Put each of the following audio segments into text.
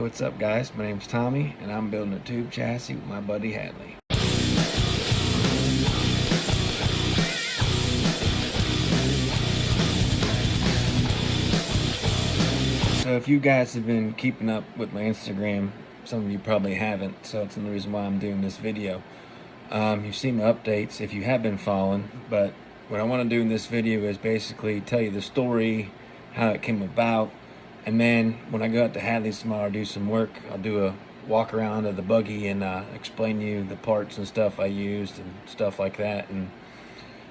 What's up, guys? My name's Tommy, and I'm building a tube chassis with my buddy Hadley. So if you guys have been keeping up with my Instagram, some of you probably haven't, so it's the reason why I'm doing this video. You've seen my updates if you have been following, but what I want to do in this video is basically tell you the story, how it came about, and then when I go out to Hadley's tomorrow do some work, I'll do a walk around of the buggy and explain to you the parts and stuff I used and stuff like that, and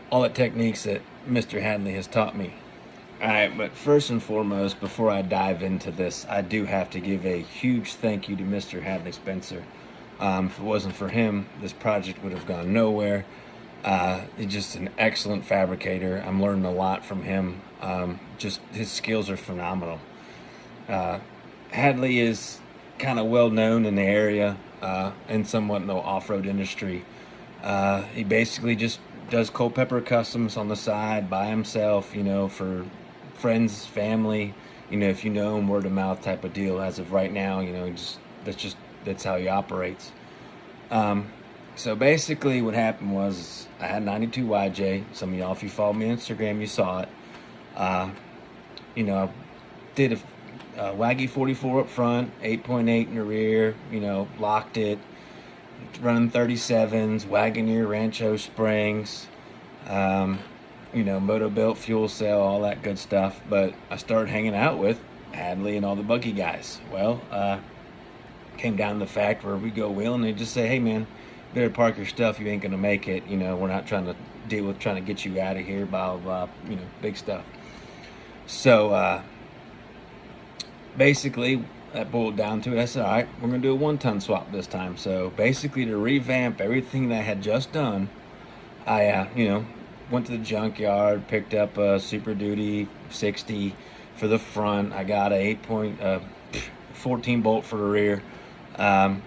all the techniques that Mr. Hadley has taught me. Alright, but first and foremost, before I dive into this, I do have to give a huge thank you to Mr. Hadley Spencer. If it wasn't for him, this project would have gone nowhere. He's just an excellent fabricator. I'm learning a lot from him. Just his skills are phenomenal. Hadley is kind of well known in the area and somewhat in the off-road industry. He basically just does Culpeper customs on the side by himself, you know, for friends, family, you know, if you know him, word of mouth type of deal. As of right now, you know, that's how he operates. So basically what happened was I had 92 YJ. Some of y'all, if you follow me on Instagram, you saw it. You know, I did a Waggy 44 up front, 8.8 in the rear, you know, locked it, running 37s, Wagoneer Rancho springs, you know, moto built, fuel cell, all that good stuff. But I started hanging out with Hadley and all the buggy guys. Well, came down to the fact where we go wheeling, they just say, hey man, better park your stuff, you ain't gonna make it, you know, we're not trying to deal with trying to get you out of here, blah blah blah, you know, big stuff. So basically that boiled down to it. I said, all right, we're gonna do a 1-ton swap this time. So basically, to revamp everything that I had just done, I you know, went to the junkyard, picked up a Super Duty 60 for the front. I got a 14 bolt for the rear, and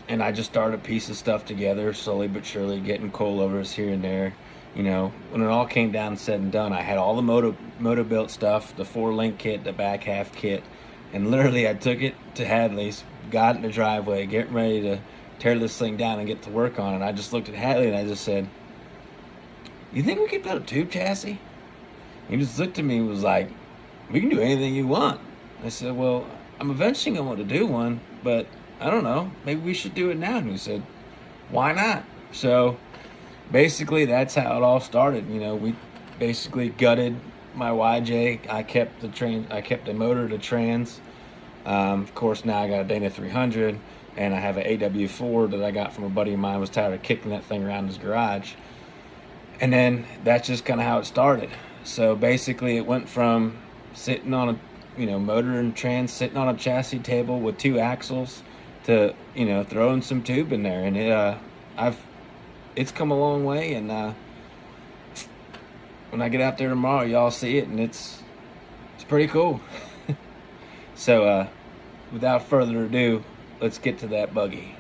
I just started piecing stuff together slowly but surely, getting coilovers here and there. You know, when it all came down said and done, I had all the moto built stuff, the 4-link kit, the back half kit, and literally I took it to Hadley's, got in the driveway, getting ready to tear this thing down and get to work on it. I just looked at Hadley and I just said, you think we could build a tube chassis? He just looked at me and was like, we can do anything you want. I said, well, I'm eventually going to want to do one, but I don't know, maybe we should do it now. And he said, why not? So basically that's how it all started. You know, we basically gutted my YJ. I kept the motor to trans. Of course, now I got a Dana 300 and I have an AW4 that I got from a buddy of mine. Was tired of kicking that thing around his garage. And then that's just kind of how it started. So basically it went from sitting on a, you know, motor and trans sitting on a chassis table with 2 axles to, you know, throwing some tube in there. And it's come a long way, and when I get out there tomorrow, y'all see it, and it's pretty cool. So without further ado, let's get to that buggy.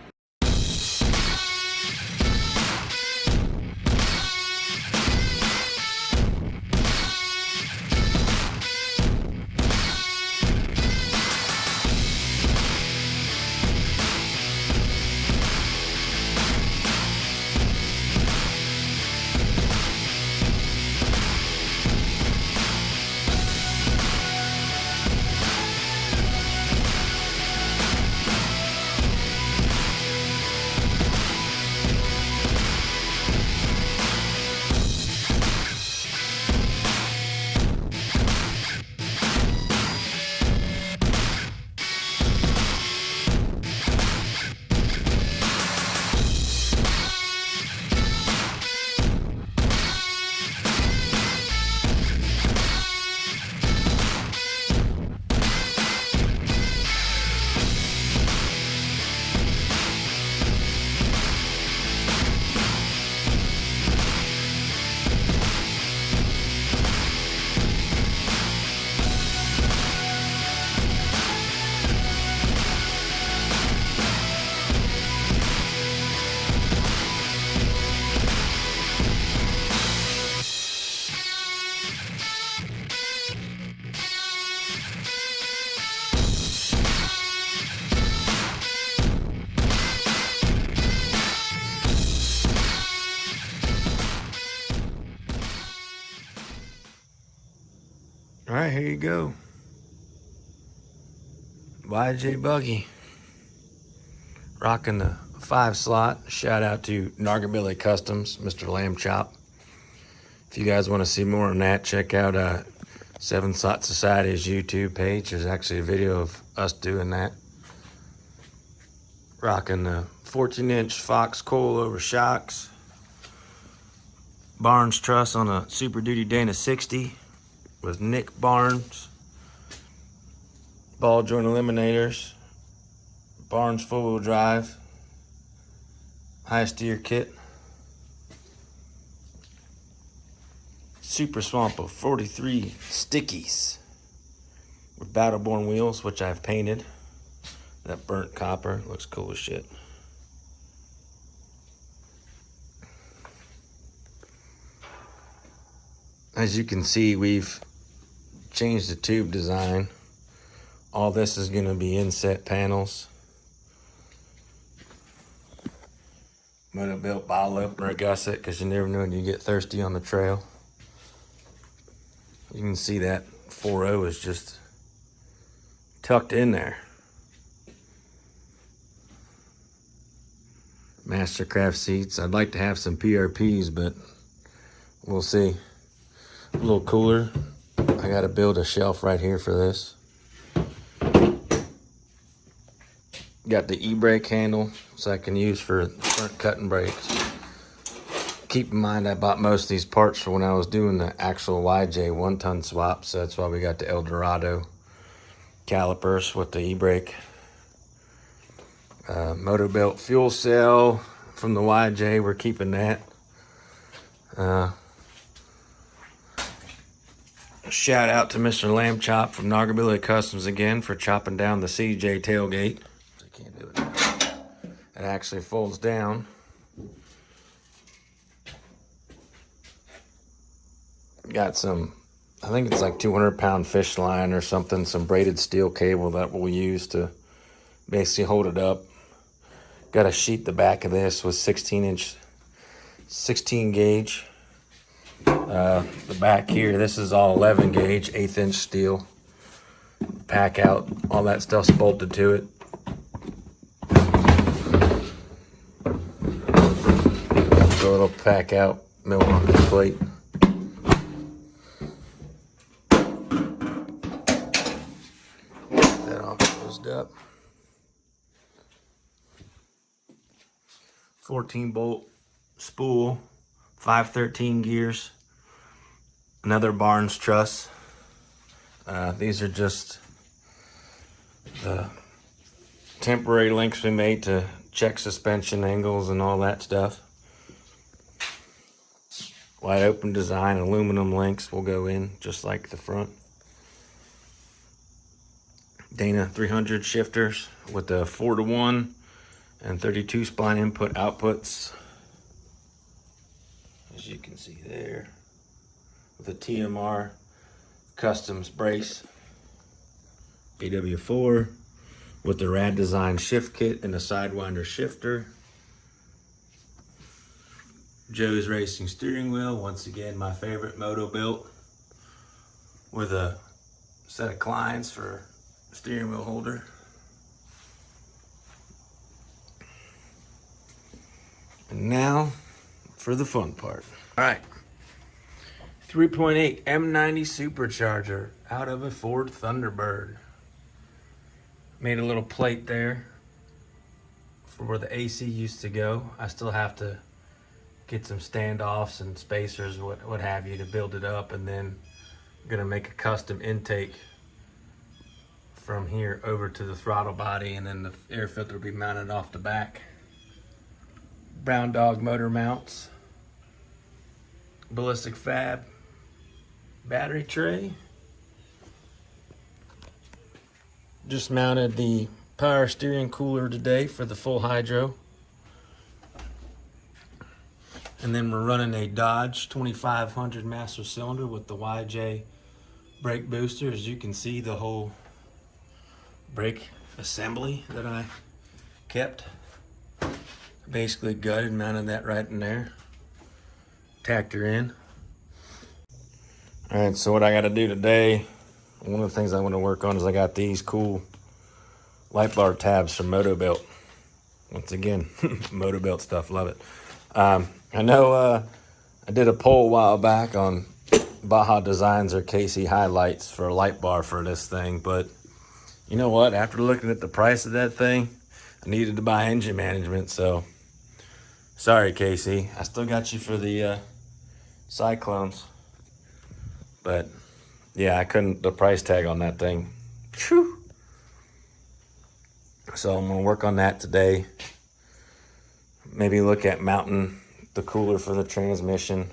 All right, here you go. YJ buggy. Rocking the 5 slot. Shout out to Nargabilly Customs, Mr. Lamb Chop. If you guys want to see more on that, check out 7 Slot Society's YouTube page. There's actually a video of us doing that. Rocking the 14-inch Fox coilover shocks. Barnes truss on a Super Duty Dana 60 with Nick Barnes. Ball joint eliminators. Barnes four-wheel drive. High steer kit. Super Swamper 43 stickies with Battleborn wheels, which I've painted. That burnt copper looks cool as shit. As you can see, we've changed the tube design. All this is going to be inset panels. Moto built bottle opener gusset, because you never know when you get thirsty on the trail. You can see that 4.0 is just tucked in there. Mastercraft seats. I'd like to have some PRPs, but we'll see. A little cooler. I got to build a shelf right here for this. Got the e-brake handle, so I can use for front cutting brakes. Keep in mind, I bought most of these parts for when I was doing the actual YJ 1-ton swap, so that's why we got the Eldorado calipers with the e-brake. Motorbilt fuel cell from the YJ, we're keeping that. Shout out to Mr. Lamb Chop from Nargabilly Customs again for chopping down the CJ tailgate. I can't do it now. It actually folds down. Got some, I think it's like 200-pound fish line or something, some braided steel cable that we'll use to basically hold it up. Got to sheet the back of this with 16 gauge. The back here, this is all 11 gauge, 1/8-inch steel. Pack out, all that stuff's bolted to it. So it'll pack out Milwaukee plate. That all closed up. 14-bolt spool, 513 gears. Another Barnes truss. These are just the temporary links we made to check suspension angles and all that stuff. Wide open design, aluminum links will go in just like the front. Dana 300 shifters with the 4-to-1 and 32 spline input outputs. As you can see there. With a TMR Customs brace. AW4 with the rad design shift kit and a sidewinder shifter. Joe's Racing steering wheel, once again my favorite moto built, with a set of clines for steering wheel holder. And now for the fun part. All right, 3.8 M90 supercharger out of a Ford Thunderbird. Made a little plate there for where the AC used to go. I still have to get some standoffs and spacers, what have you, to build it up, and then I'm gonna make a custom intake from here over to the throttle body, and then the air filter will be mounted off the back. Brown Dog motor mounts, ballistic fab, battery tray. Just mounted the power steering cooler today for the full hydro. And then we're running a Dodge 2500 master cylinder with the YJ brake booster. As you can see, the whole brake assembly that I kept. Basically gutted, mounted that right in there. Tacked her in. All right, so what I gotta do today one of the things I want to work on is I got these cool light bar tabs from Motobilt. Once again, Motobilt stuff, love it. I know I did a poll a while back on Baja Designs or KC highlights for a light bar for this thing, but you know what? After looking at the price of that thing, I needed to buy engine management, so sorry, Casey. I still got you for the Cyclones, but yeah, I couldn't, the price tag on that thing. Phew. So I'm gonna work on that today. Maybe look at mounting the cooler for the transmission.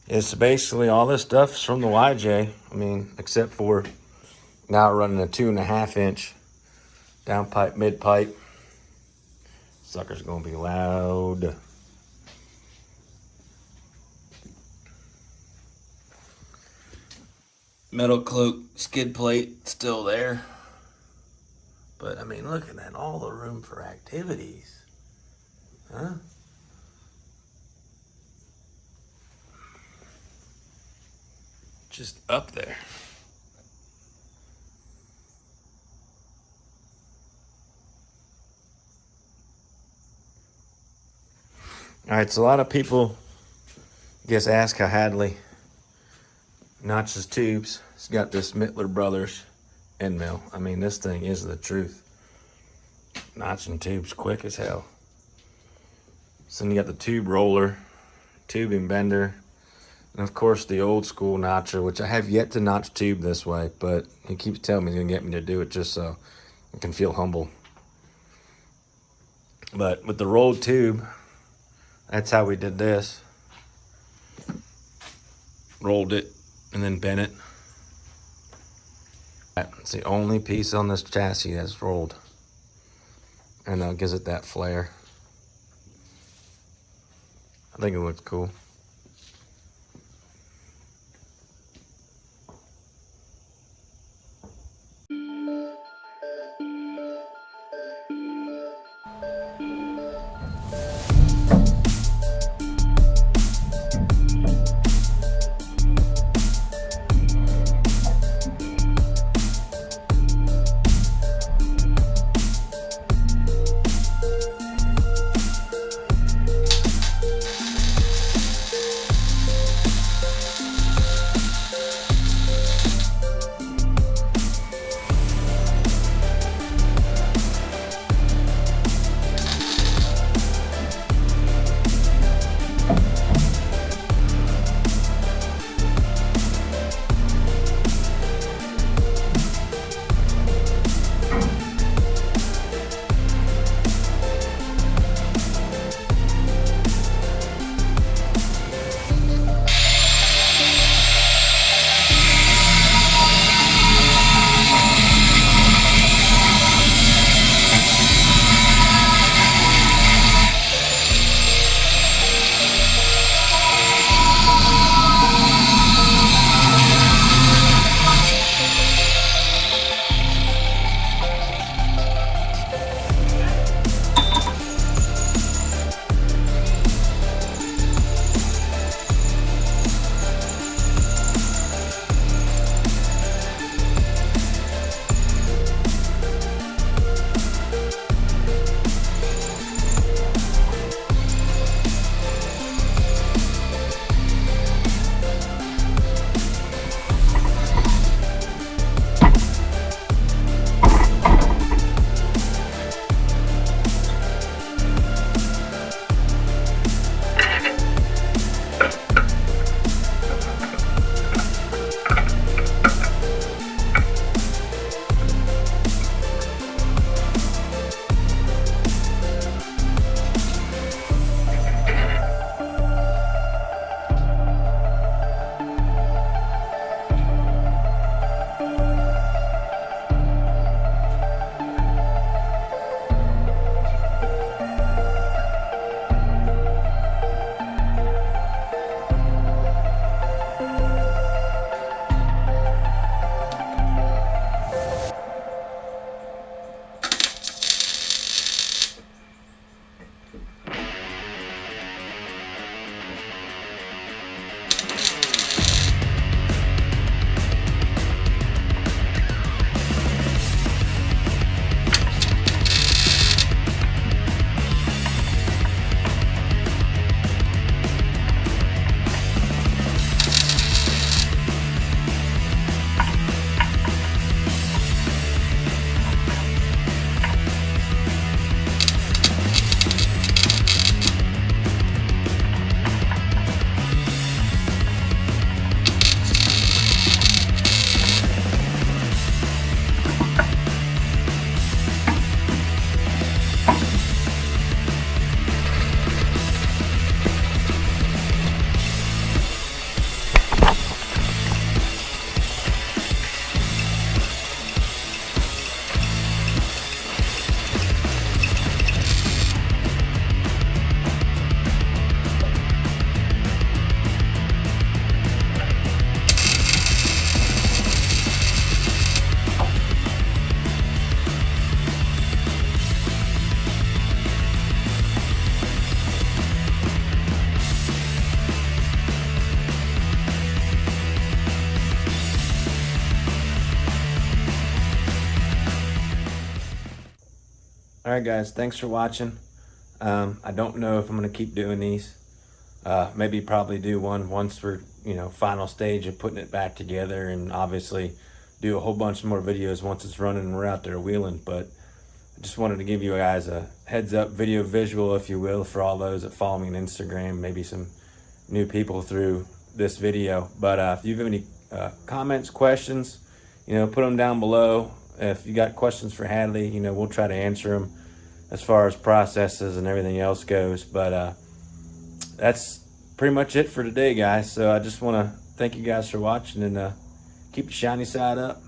It's basically all this stuff's from the YJ. I mean, except for now running a 2.5 inch down pipe, mid pipe. Sucker's gonna be loud. Metal cloak skid plate still there. But I mean, look at that, all the room for activities. Huh? Just up there. All right, so a lot of people, I guess, ask how Hadley notches tubes. It's got this Mittler Brothers end mill. I mean, this thing is the truth. Notching tubes quick as hell. So then you got the tube roller, tubing bender, and of course the old school notcher, which I have yet to notch tube this way, but he keeps telling me he's gonna get me to do it just so I can feel humble. But with the rolled tube, that's how we did this. Rolled it and then bent it. It's the only piece on this chassis that's rolled. And that gives it that flare. I think it looks cool. All right, guys, thanks for watching. I don't know if I'm going to keep doing these. Maybe probably do one once we're, final stage of putting it back together, and obviously do a whole bunch more videos once it's running and we're out there wheeling. But I just wanted to give you guys a heads up video visual, if you will, for all those that follow me on Instagram, maybe some new people through this video. But if you have any comments, questions, put them down below. If you got questions for Hadley, we'll try to answer them as far as processes and everything else goes. But that's pretty much it for today, guys. So I just want to thank you guys for watching, and keep the shiny side up.